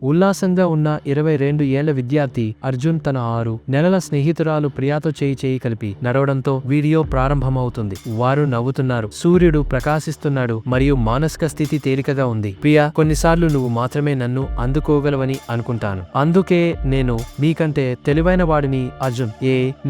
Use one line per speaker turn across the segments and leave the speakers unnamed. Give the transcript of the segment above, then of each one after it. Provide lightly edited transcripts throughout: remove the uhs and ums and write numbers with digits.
ఉల్లాసంగా ఉన్న 22 ఏళ్ల విద్యార్థి అర్జున్ తన 6 నెలల స్నేహితురాలు ప్రియాతో చేయి కలిపి నడవడంతో వీడియో ప్రారంభమవుతుంది. వారు నవ్వుతున్నారు, సూర్యుడు ప్రకాశిస్తున్నాడు మరియు మానసిక స్థితి తేలికగా ఉంది. ప్రియా, కొన్నిసార్లు నువ్వు మాత్రమే నన్ను అందుకోగలవని అనుకుంటాను, అందుకే నేను నీకంటే తెలివైన వాడిని. అర్జున్,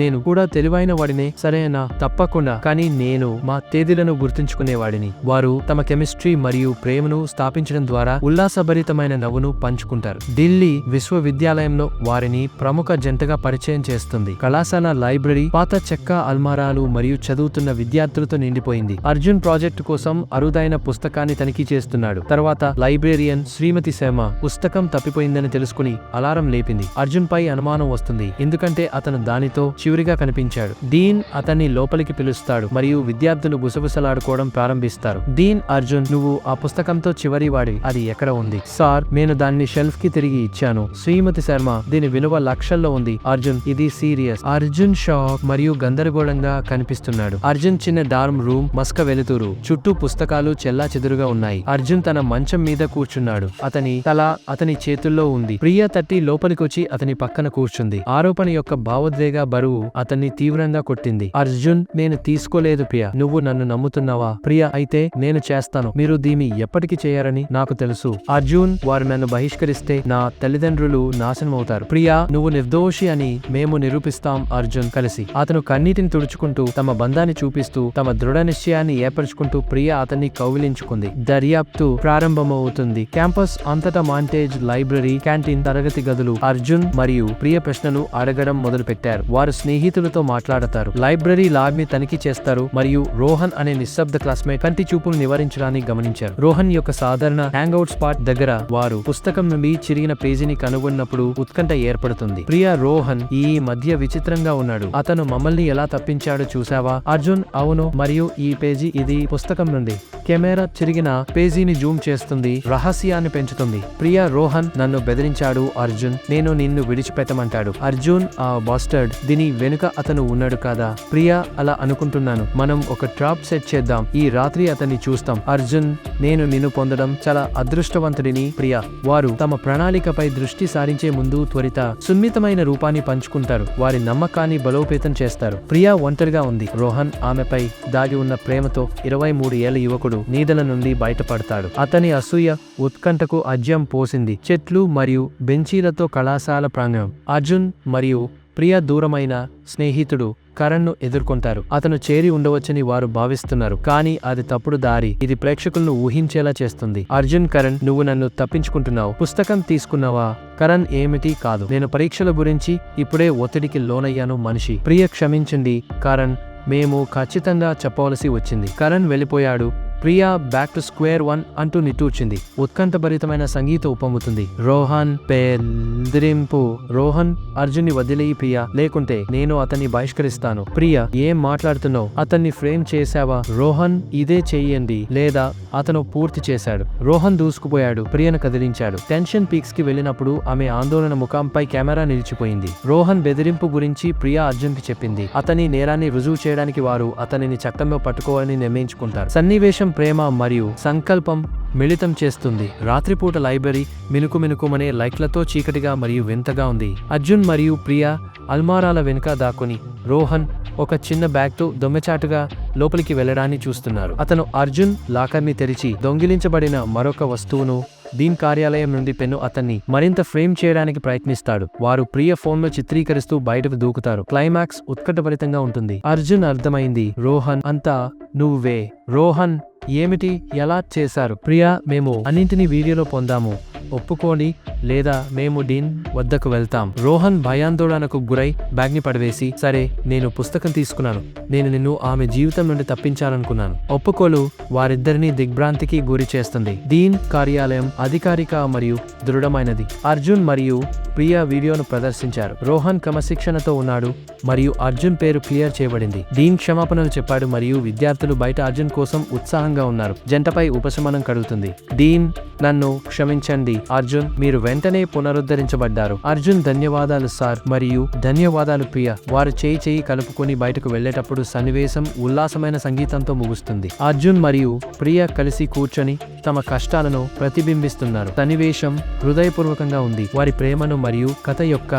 నేను కూడా తెలివైన వాడినే సరేనా? తప్పకుండా, కానీ నేను మా తేదీలను గుర్తుంచుకునేవాడిని. వారు తమ కెమిస్ట్రీ మరియు ప్రేమను స్థాపించడం ద్వారా ఉల్లాసభరితమైన నవ్వును పంచుకుంటారు. ఢిల్లీ విశ్వవిద్యాలయంలో వారిని ప్రముఖ జంటగా పరిచయం చేస్తుంది. కళాశాల లైబ్రరీ పాత చెక్క అల్మారాలు మరియు చదువుతున్న విద్యార్థులతో నిండిపోయింది. అర్జున్ ప్రాజెక్టు కోసం అరుదైన పుస్తకాన్ని తనిఖీ చేస్తున్నాడు. తర్వాత లైబ్రేరియన్ శ్రీమతి శర్మ పుస్తకం తప్పిపోయిందని తెలుసుకుని అలారం లేపింది. అర్జున్ పై అనుమానం వస్తుంది, ఎందుకంటే అతను దానితో చివరిగా కనిపించాడు. డీన్ అతన్ని లోపలికి పిలుస్తాడు మరియు విద్యార్థులు గుసగుసలాడుకోవడం ప్రారంభిస్తారు. డీన్, అర్జున్, నువ్వు ఆ పుస్తకంతో చివరి వాడి, అది ఎక్కడ ఉంది? సార్, నేను దాన్ని షెల్ఫ్ కి తిరిగి ఇచ్చాను. శ్రీమతి శర్మ, దీని విలువ లక్షల్లో ఉంది. అర్జున్, ఇది సీరియస్. అర్జున్ షాక్ మరియు గందరగోళంగా కనిపిస్తున్నాడు. అర్జున్ చిన్న డార్మ్ రూమ్, మస్క వెలుతురు, చుట్టూ పుస్తకాలు చెల్లా చెదురుగా ఉన్నాయి. అర్జున్ తన మంచం మీద కూర్చున్నాడు. అతని తల అతని చేతుల్లో ఉంది. ప్రియ తట్టి లోపలికొచ్చి అతని పక్కన కూర్చుంది. ఆరోపణ యొక్క భావోద్వేగ బరువు అతన్ని తీవ్రంగా కొట్టింది. అర్జున్, నేను తీసుకోలేదు ప్రియ. నువ్వు నన్ను నమ్ముతున్నావా? ప్రియ, అయితే నేను చేస్తాను. మీరు దీన్ని ఎప్పటికీ చేయరని నాకు తెలుసు. అర్జున్, వారు నన్ను బహిష్కరిస్తే నా తల్లిదండ్రులు నాశనమవుతారు. ప్రియా, నువ్వు నిర్దోషి అని మేము నిరూపిస్తాం. అర్జున్ కలిసి అతను కన్నీటిని తుడుచుకుంటూ తమ బంధాన్ని చూపిస్తూ తమ దృఢ నిశ్చయాన్ని ఏర్పరచుకుంటూ ప్రియ అతన్ని కౌగిలించుకుంది. దర్యాప్తు ప్రారంభమవుతుంది. క్యాంపస్ అంతటా మాంటేజ్, లైబ్రరీ, క్యాంటీన్, తరగతి గదులు. అర్జున్ మరియు ప్రియ ప్రశ్నలు అడగడం మొదలు పెట్టారు. వారు స్నేహితులతో మాట్లాడతారు, లైబ్రరీ లాబ్ ని తనిఖీ చేస్తారు మరియు రోహన్ అనే నిశ్శబ్ద క్లాస్మేట్ కంటి చూపును నివారించడాన్ని గమనించారు. రోహన్ యొక్క సాధారణ హ్యాంగ్అవుట్ స్పాట్ దగ్గర వారు పుస్తకం నుండి చిరిగిన పేజీని కనుగొన్నప్పుడు ఉత్కంఠ ఏర్పడుతుంది. ప్రియా, రోహన్ ఈ మధ్య విచిత్రంగా ఉన్నాడు. అతను మమ్మల్ని ఎలా తప్పించాడో చూసావా? అర్జున్, అవును, మరియు ఈ పేజీ ఇది పుస్తకం నుండి. కెమెరా చిరిగిన పేజీని జూమ్ చేస్తుంది, రహస్యాన్ని పెంచుతుంది. ప్రియా, రోహన్ నన్ను బెదిరించాడు. అర్జున్, నేను నిన్ను విడిచిపెట్టమంటాడు. అర్జున్, ఆ బాస్టర్డ్, దీని వెనుక అతను ఉన్నాడు కదా? ప్రియా, అలా అనుకుంటున్నాను. మనం ఒక ట్రాప్ సెట్ చేద్దాం. ఈ రాత్రి అతన్ని చూస్తాం. అర్జున్, నేను నిన్ను పొందడం చాలా అదృష్టవంతుడిని. ప్రియా, వారు తమ ప్రణాళికపై దృష్టి సారించే ముందు త్వరిత సున్నితమైన రూపాన్ని పంచుకుంటారు. వారి నమ్మకాన్ని బలోపేతం చేస్తారు. ప్రియా ఒంటరిగా ఉంది. రోహన్ ఆమెపై దాగి ఉన్న ప్రేమతో 23 ఏళ్ల యువకుడు నీడల నుండి బయటపడతాడు. అతని అసూయ ఉత్కంఠకు అజ్యం పోసింది. చెట్లు మరియు బెంచీలతో కళాశాల ప్రాంగణం. అర్జున్ మరియు ప్రియా దూరమైన స్నేహితుడు కరణ్ ను ఎదుర్కొంటారు. అతను చేరి ఉండవచ్చని వారు భావిస్తున్నారు, కానీ అది తప్పుడు దారి. ఇది ప్రేక్షకులను ఊహించేలా చేస్తుంది. అర్జున్, కరణ్, నువ్వు నన్ను తప్పించుకుంటున్నావు. పుస్తకం తీసుకున్నావా? కరణ్, ఏమిటి కాదు, నేను పరీక్షల గురించి ఇప్పుడే ఒత్తిడికి లోనయ్యాను. మనిషి. ప్రియ, క్షమించండి కరణ్, మేము ఖచ్చితంగా చెప్పవలసి వచ్చింది. కరణ్ వెళ్ళిపోయాడు. Priya back to square one అంటూ నిట్టూర్చింది. ఉత్కంఠభరితమైన సంగీతం ఉప్పొంగుతుంది. రోహన్ బెదిరింపు. రోహన్, అర్జున్ని వదిలేయి ప్రియా, లేకుంటే నేను అతన్ని బహిష్కరిస్తాను. ప్రియా, ఏం మాట్లాడుతున్నావు? అతన్ని ఫ్రేమ్ చేశావా? రోహన్, ఇదే చెయ్యండి లేదా అతను పూర్తి చేశాడు. రోహన్ దూసుకుపోయాడు, ప్రియను కదిలించాడు. టెన్షన్ పీక్స్ కి వెళ్ళినప్పుడు ఆమె ఆందోళన ముఖంపై కెమెరా నిలిచిపోయింది. రోహన్ బెదిరింపు గురించి ప్రియా అర్జున్ కి చెప్పింది. అతని నేరాన్ని రుజువు చేయడానికి వారు అతనిని చట్టంలో పట్టుకోవాలని నిర్ణయించుకుంటారు. సన్నివేశం ప్రేమ మరియు సంకల్పం మిళితం చేస్తుంది. రాత్రిపూట లైబ్రరీ మినుకుమనే లైట్లతో చీకటిగా మరియు వింతగా ఉంది. అర్జున్ మరియు ప్రియా అల్మారాల వెనుక దాక్కుని రోహన్ ఒక చిన్న బ్యాగ్తో దొంగచాటుగా లోపలికి వెళ్లడాన్ని చూస్తున్నారు. అతను అర్జున్ లాకర్ని తెరిచి దొంగిలించబడిన మరొక వస్తువును, డీన్ కార్యాలయం నుండి పెన్ను, అతన్ని మరింత ఫ్రేమ్ చేయడానికి ప్రయత్నిస్తాడు. వారు ప్రియ ఫోన్లో చిత్రీకరిస్తూ బయటకు దూకుతారు. క్లైమాక్స్ ఉత్కంఠభరితంగా ఉంటుంది. అర్జున్, అర్థమైంది. రోహన్, అంతా నువ్వే. రోహన్, ఏమిటి? ఎలా చేశారు? ప్రియా, మేము అన్నింటినీ వీడియోలో పొందాము. ఒప్పుకోండి లేదా మేము డీన్ వద్దకు వెళ్తాం. రోహన్ భయాందోళనకు గురై బ్యాగ్ ని పడవేసి, సరే, నేను పుస్తకం తీసుకున్నాను. నేను నిన్ను ఆమె జీవితం నుండి తప్పించాలనుకున్నాను. ఒప్పుకోలు వారిద్దరినీ దిగ్భ్రాంతికి గురి చేస్తుంది. డీన్ కార్యాలయం అధికారిక మరియు దృఢమైనది. అర్జున్ మరియు ప్రియా వీడియోను ప్రదర్శించారు. రోహన్ క్రమశిక్షణతో ఉన్నాడు మరియు అర్జున్ పేరు క్లియర్ చేయబడింది. డీన్ క్షమాపణలు చెప్పాడు మరియు విద్యార్థులు బయట అర్జున్ కోసం ఉత్సాహంగా ఉన్నారు. జంటపై ఉపశమనం కలుగుతుంది. డీన్, నన్ను క్షమించండి అర్జున్, మీరు వెంటనే పునరుద్ధరించబడ్డారు. అర్జున్ ధన్యవాదాలు సార్ మరియు ధన్యవాదాలు ప్రియ. వారు చేయి కలుపుకొని బయటకు వెళ్లేటప్పుడు సన్నివేశం ఉల్లాసమైన సంగీతంతో ముగుస్తుంది. అర్జున్ మరియు ప్రియ కలిసి కూర్చొని తమ కష్టాలను ప్రతిబింబిస్తున్నారు. సన్నివేశం హృదయపూర్వకంగా ఉంది. వారి ప్రేమను మరియు కథ యొక్క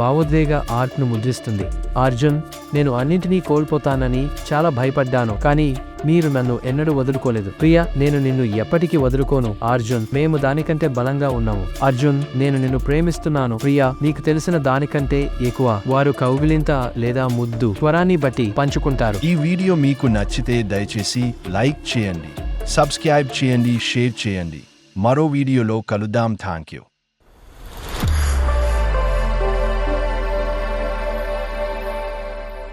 భావోద్వేగ ఆర్ట్ ను ముద్రిస్తుంది. అర్జున్, నేను అన్నింటినీ కోల్పోతానని చాలా భయపడ్డాను, కానీ మీరు నన్ను ఎన్నడూ వదులుకోలేదు. ప్రియా, నేను నిన్ను ఎప్పటికీ వదులుకోను. అర్జున్, మేము దానికంటే బలంగా ఉన్నాము. అర్జున్, నేను నిన్ను ప్రేమిస్తున్నాను. ప్రియా, నీకు తెలిసిన దానికంటే ఎక్కువ. వారు కౌగిలింత లేదా ముద్దు స్వరాన్ని బట్టి పంచుకుంటారు.
ఈ వీడియో మీకు నచ్చితే దయచేసి లైక్ చేయండి, సబ్స్క్రైబ్ చేయండి, షేర్ చేయండి. మరో వీడియోలో కలుద్దాం. థాంక్యూ.